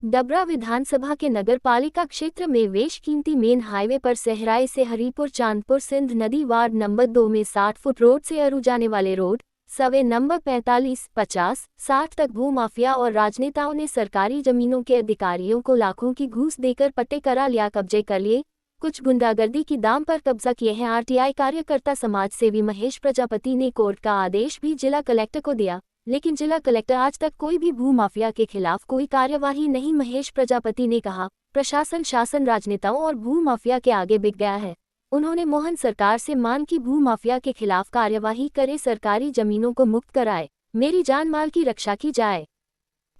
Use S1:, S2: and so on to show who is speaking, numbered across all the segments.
S1: डबरा विधानसभा के नगर पालिका क्षेत्र में वेशकीमती मेन हाईवे पर सहराई से हरिपुर चांदपुर सिंध नदी वार्ड नंबर 2 में 60 फुट रोड से अरू जाने वाले रोड सर्वे नंबर 45, 50, 60 तक भूमाफिया और राजनेताओं ने सरकारी जमीनों के अधिकारियों को लाखों की घूस देकर पट्टे करा लिया, कब्जे कर लिए। कुछ गुंडागर्दी की दाम पर कब्जा किए हैं। आरटीआई कार्यकर्ता समाज सेवी महेश प्रजापति ने कोर्ट का आदेश भी जिला कलेक्टर को दिया, लेकिन जिला कलेक्टर आज तक कोई भी भूमाफिया के खिलाफ कोई कार्यवाही नहीं। महेश प्रजापति ने कहा, प्रशासन शासन राजनेताओं और भूमाफिया के आगे बिक गया है। उन्होंने मोहन सरकार से मांग की भूमाफिया के खिलाफ कार्यवाही करे, सरकारी जमीनों को मुक्त कराए, मेरी जान माल की रक्षा की जाए।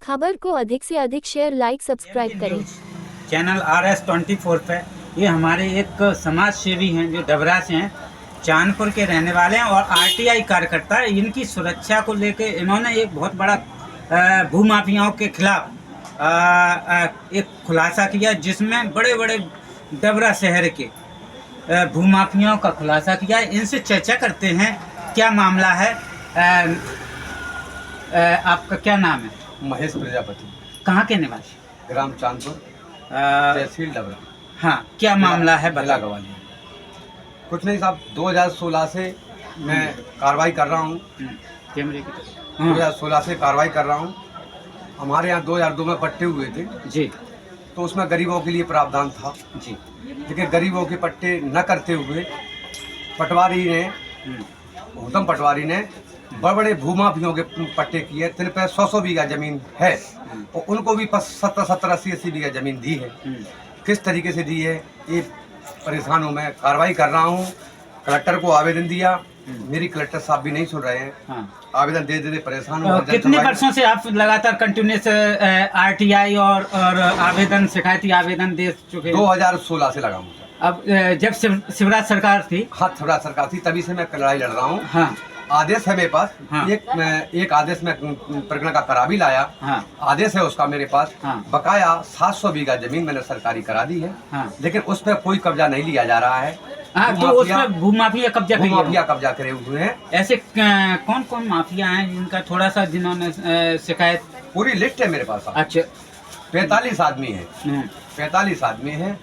S1: खबर को अधिक से अधिक शेयर, लाइक, सब्सक्राइब करें।
S2: चैनल RS24 पे ये हमारे एक समाज सेवी हैं जो डबरा से हैं, चांदपुर के रहने वाले हैं और आरटीआई कार्यकर्ता है। इनकी सुरक्षा को लेकर इन्होंने एक बहुत बड़ा भूमाफियाओं के खिलाफ एक खुलासा किया, जिसमें बड़े बड़े डबरा शहर के भूमाफियाओं का खुलासा किया। इनसे चर्चा करते हैं क्या मामला है। आपका क्या नाम है?
S3: महेश प्रजापति।
S2: कहाँ के निवासी?
S3: ग्राम चांदपुर, तहसील डबरा।
S2: हाँ, क्या मामला है?
S3: जिला गवालियर। कुछ नहीं साहब, 2016 से मैं कार्रवाई कर रहा हूँ।
S2: कैमरे की तरफ।
S3: 2016 से कार्रवाई कर रहा हूँ। हमारे यहाँ 2002 में पट्टे हुए थे
S2: जी,
S3: तो उसमें गरीबों के लिए प्रावधान था
S2: जी।
S3: लेकिन गरीबों के पट्टे न करते हुए पटवारी ने, गौतम पटवारी ने बड़े बड़े भूमाफियों के पट्टे किए। जिन पर 100 बीघा जमीन है और उनको भी 70, 80 बीघा जमीन दी है। किस तरीके से दी है ये परेशान हूँ मैं। कार्रवाई कर रहा हूँ। कलेक्टर को आवेदन दिया, मेरी कलेक्टर साहब भी नहीं सुन रहे हैं। हाँ। आवेदन दे दे परेशान हूँ।
S2: कितने वर्षों से आप लगातार कंटिन्यूस आरटीआई और आवेदन, शिकायती आवेदन दे चुके?
S3: 2016 से लगा हूँ।
S2: अब जब शिवराज सरकार थी?
S3: हाँ, शिवराज सरकार थी, तभी से मैं लड़ाई लड़ रहा हूँ।
S2: हाँ।
S3: आदेश है मेरे पास।
S2: हाँ।
S3: एक आदेश में प्रकरण का करा भी लाया। हाँ। आदेश है उसका मेरे पास। हाँ। बकाया 700 बीघा जमीन मैंने सरकारी करा दी है। हाँ। लेकिन उस पर कोई कब्जा नहीं लिया जा रहा है।
S2: हाँ, तो उस पर भूमाफिया
S3: कब्जा करे हुए हैं।
S2: ऐसे कौन कौन माफिया हैं जिनका थोड़ा सा, जिन्होंने शिकायत?
S3: पूरी लिस्ट है मेरे पास।
S2: अच्छा,
S3: 45 आदमी है। 45 आदमी है।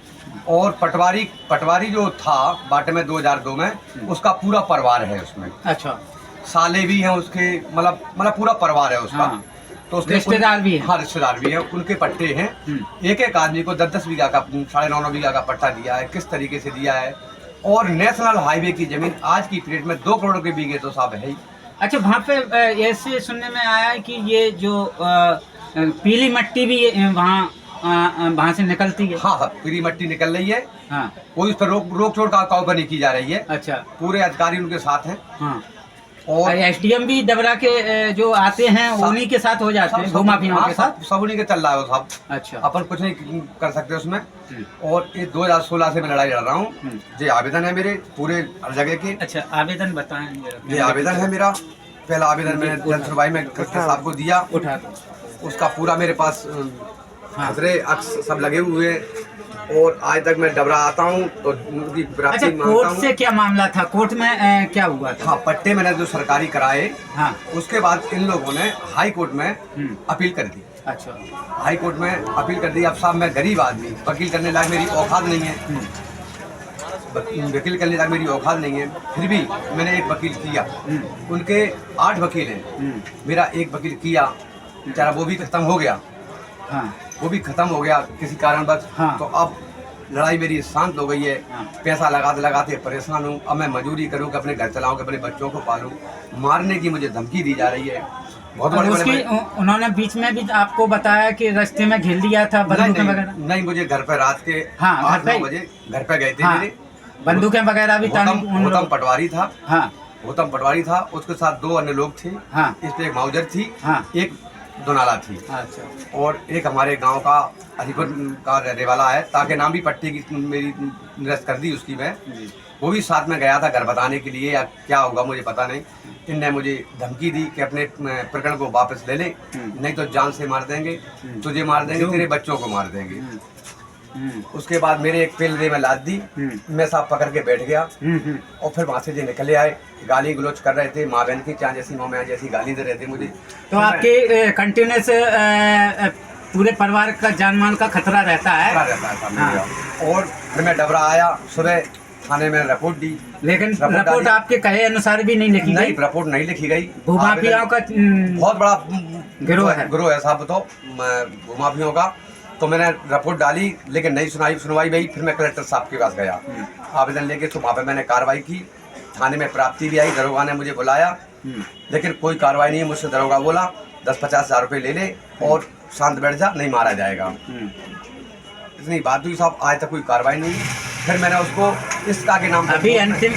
S3: और पटवारी जो था बाटे में 2002 में, उसका पूरा परिवार है उसमें। अच्छा, साले भी हैं उसके, मतलब पूरा परिवार है उसका। हाँ। तो उसके
S2: रिश्तेदार भी हैं।
S3: हाँ, रिश्तेदार भी हैं, उनके पट्टे हैं। एक एक आदमी को 10-10 बीघा का, 9.5 बीघा का पट्टा दिया है। किस तरीके से दिया है। और नेशनल हाईवे की जमीन आज की पीरियड में 2 करोड़ के बीघे तो साहब है ही।
S2: अच्छा, वहाँ पे ऐसे सुनने में आया है कि ये जो पीली मट्टी भी वहाँ से निकलती है?
S3: हाँ, पीली मट्टी निकल रही है। हाँ। कोई उस पर रोक छोड़ का नहीं की जा रही है। अच्छा, पूरे अधिकारी उनके साथ हैं। हाँ।
S2: और एसडीएम भी डबरा के जो आते हैं उन्हीं के साथ हो जाते हैं, भूमाफियाओं के साथ?
S3: सब उन्हीं के चल रहा है साहब। अच्छा, अपन कुछ नहीं कर सकते उसमें। और ये 2016 से मैं लड़ाई लड़ रहा हूँ। ये आवेदन है मेरे पूरे हर जगह के।
S2: अच्छा, आवेदन बताएं।
S3: ये आवेदन है मेरा। पहला आवेदन मैंने जन सुनवाई में कलेक्टर साहब को दिया। उसका पूरा मेरे पास खतरे अक्स सब लगे हुए। और आज तक मैं डबरा आता हूँ तो उनकी
S2: अच्छा, कोर्ट से क्या मामला था? कोर्ट में क्या हुआ था?
S3: हाँ, पट्टे मैंने जो सरकारी कराए। हाँ। उसके बाद इन लोगों ने हाई कोर्ट में अपील कर दी। अच्छा, हाई कोर्ट में अपील कर दी। अब साहब मैं गरीब आदमी, वकील करने लायक मेरी औकात नहीं है। वकील करने लायक मेरी औकात नहीं है, फिर भी मैंने एक वकील किया। उनके 8 वकील हैं, मेरा एक वकील किया, बेचारा वो भी खत्म हो गया। हाँ। वो भी खत्म हो गया किसी कारणवश। हाँ। तो अब लड़ाई मेरी शांत हो गई है। हाँ। पैसा लगाते लगाते परेशान हूँ। अब मैं मजदूरी करूँ कि अपने घर चलाऊँ, कि अपने बच्चों को पालूँ। मारने की मुझे धमकी दी जा रही है। बहुत बड़े
S2: उन्होंने बीच में भी आपको बताया कि रास्ते में घेर लिया था, बंदूकें वगैरह?
S3: नहीं, मुझे घर पे रात के 8-9 बजे घर पे गए थे।
S2: हाँ। मेरे बंदूकें वगैरह भी?
S3: गौतम पटवारी था। हाँ, गौतम पटवारी था। उसके साथ 2 अन्य लोग थे। हाँ। इस पे एक माउजर थी। हाँ। एक दोनाला थी। अच्छा। और एक हमारे गांव का हरिपुर का रहने वाला है, ताकि नाम भी पट्टी की मेरी निरस्त कर दी उसकी मैं। वो भी साथ में गया था घर बताने के लिए, या क्या होगा मुझे पता नहीं। इनने मुझे धमकी दी कि अपने प्रकरण को वापस ले ले, नहीं तो जान से मार देंगे, तुझे मार देंगे, तेरे बच्चों को मार देंगे। उसके बाद मेरे एक पेल में लाद दी। मैं साहब पकड़ के बैठ गया। और फिर वहाँ से जो निकले आए, गाली गलोच कर रहे थे, माँ बहन की चाह जैसी, माँ जैसी गाली दे रहे थे मुझे।
S2: तो आपके कंटिन्यूस पूरे परिवार का जान मान का खतरा रहता है।
S3: हाँ। और फिर मैं डबरा आया, सुबह थाने में रिपोर्ट दी,
S2: लेकिन रिपोर्ट आपके कहे अनुसार भी नहीं लिखी गई।
S3: रिपोर्ट नहीं लिखी गई।
S2: भूमाफियाओं का
S3: बहुत बड़ा
S2: गिरोह है
S3: साहब, बताओ, भूमाफियों का। तो मैंने रिपोर्ट डाली, लेकिन नहीं सुनवाई भाई। फिर मैं कलेक्टर साहब के पास गया आवेदन लेके, तो वहाँ पे मैंने कार्रवाई की। थाने में प्राप्ति भी आई, दरोगा ने मुझे बुलाया, लेकिन कोई कार्रवाई नहीं। मुझसे दरोगा बोला 10-50 हज़ार रुपये ले ले और शांत बैठ जा, नहीं मारा जाएगा। इतनी बात हुई साहब, आज तक कोई कार्रवाई नहीं। फिर मैंने उसको इसका के नाम
S2: अभी अंतिम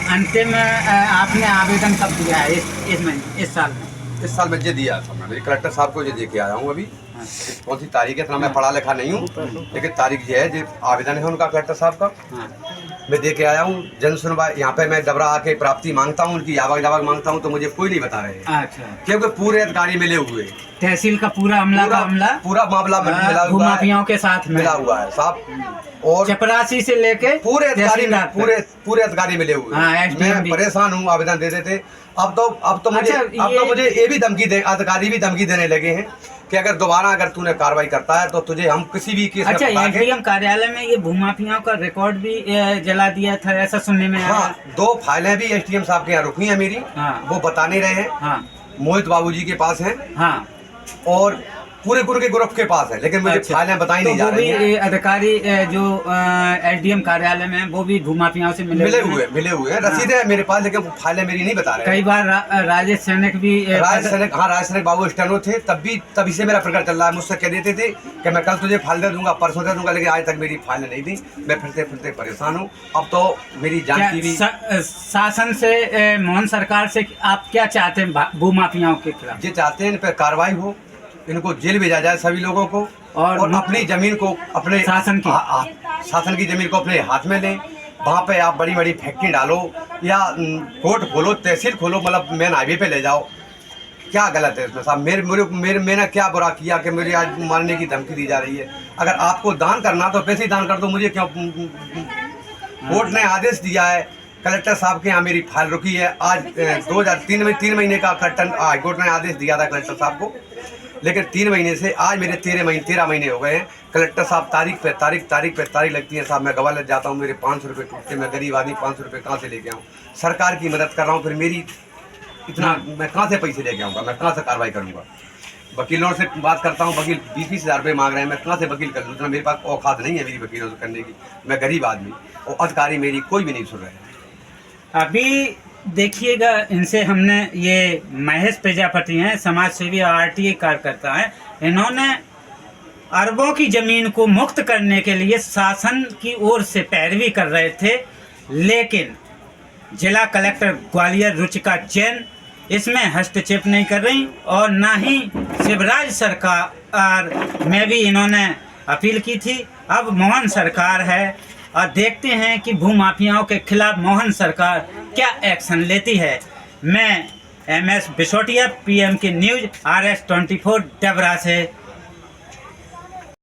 S2: आपने आवेदन कब दिया है? इस साल में?
S3: इस साल में ये दिया था मैंने कलेक्टर साहब को, ये दे के आया हूँ। अभी कौन सी तारीख है, इतना मैं पढ़ा लिखा नहीं हूँ, लेकिन तारीख ये है, जो आवेदन है उनका कलेक्टर साहब का, मैं दे के आया हूँ। जन सुनवाई यहाँ पे मैं डबरा आके प्राप्ति मांगता हूँ, उनकी जावक मांगता हूँ, तो मुझे कोई नहीं बता रहे।
S2: अच्छा।
S3: क्योंकि पूरे अधिकारी मिले हुए,
S2: तहसील का पूरा
S3: मामला मिला हुआ है,
S2: के साथ
S3: मिला हुआ है साहब। और
S2: चपरासी से लेके
S3: पूरे अधिकारी मिले हुए। मैं परेशान हूँ, आवेदन दे देते। अब तो मुझे ये भी अधिकारी भी धमकी देने लगे हैं कि अगर तूने कार्रवाई करता है तो तुझे हम किसी भी केस।
S2: अच्छा, एसडीएम कार्यालय में ये भूमाफियाओं का रिकॉर्ड भी जला दिया था, ऐसा सुनने में आया।
S3: हाँ, 2 फाइलें भी एसडीएम साहब के यहाँ रुकी हैं मेरी। हाँ। वो बता नहीं रहे हैं। हाँ। मोहित बाबूजी के पास है। हाँ। और पूरे के ग्रुप के पास है, लेकिन मुझे फाइलें बताई नहीं जा रही हैं।
S2: अधिकारी जो एसडीएम कार्यालय में, वो भी भूमाफियाओं से मिले
S3: हुए हैं। रसीदें हैं मेरे पास, लेकिन फाइलें मेरी नहीं बता रहे।
S2: कई बार राजेश सैनिक भी
S3: राजेश सैनिक बाबू स्टेनो थे, तभी से मेरा प्रकरण चल रहा है। मुझसे कह देते थे कि मैं कल तुझे फाइल दे दूंगा, परसों दे दूंगा, लेकिन आज तक मेरी फाइलें नहीं दी। मैं फिरते परेशान हूँ। अब तो मेरी जान की भी
S2: शासन से, मोहन सरकार से आप क्या चाहते हैं भूमाफियाओं के खिलाफ?
S3: ये चाहते हैं इन पर कार्रवाई हो, इनको जेल भेजा जाए सभी लोगों को, और अपनी जमीन को, अपने शासन की जमीन को अपने हाथ में लें। वहाँ पे आप बड़ी बड़ी फैक्ट्री डालो या कोर्ट खोलो, तहसील खोलो, मतलब मेन हाईवे पे ले जाओ। क्या गलत है इसमें साहब? मैंने क्या बुरा किया कि मुझे आज मारने की धमकी दी जा रही है? अगर आपको दान करना तो पैसे दान कर दो, मुझे क्यों? कोर्ट ने आदेश दिया है, कलेक्टर साहब के यहाँ मेरी फाइल रुकी है। आज 2003 में 3 महीने का हाईकोर्ट ने आदेश दिया था कलेक्टर साहब को, लेकिन 3 महीने से आज मेरे 13 महीने हो गए हैं। कलेक्टर साहब तारीख पे तारीख लगती है साहब। मैं गवाले जाता हूँ, मेरे 500 रुपये टूटते। मैं गरीब आदमी 500 रुपये कहाँ से लेके आऊँ? सरकार की मदद कर रहा हूँ, फिर मेरी इतना मैं कहाँ से पैसे लेके आऊँगा? मैं कहाँ से कार्रवाई करूँगा? वकीलों से बात करता हूँ, वकील 20-20 हज़ार रुपये मांग रहे हैं। मैं कहाँ से वकील कर लूँ? इतना मेरे पास औकात नहीं है मेरी वकीलों से करने की। मैं गरीब आदमी, और अधिकारी मेरी कोई भी नहीं सुन रहे हैं।
S2: अभी देखिएगा, इनसे हमने, ये महेश प्रजापति हैं, समाज सेवी और आरटीआई कार्यकर्ता हैं। इन्होंने अरबों की जमीन को मुक्त करने के लिए शासन की ओर से पैरवी कर रहे थे, लेकिन जिला कलेक्टर ग्वालियर रुचिका जैन इसमें हस्तक्षेप नहीं कर रही, और ना ही शिवराज सरकार में भी इन्होंने अपील की थी। अब मोहन सरकार है, और देखते हैं कि भूमाफियाओं के खिलाफ मोहन सरकार क्या एक्शन लेती है। मैं MS बिसोटिया, PMK news, RS 24 Dabra से।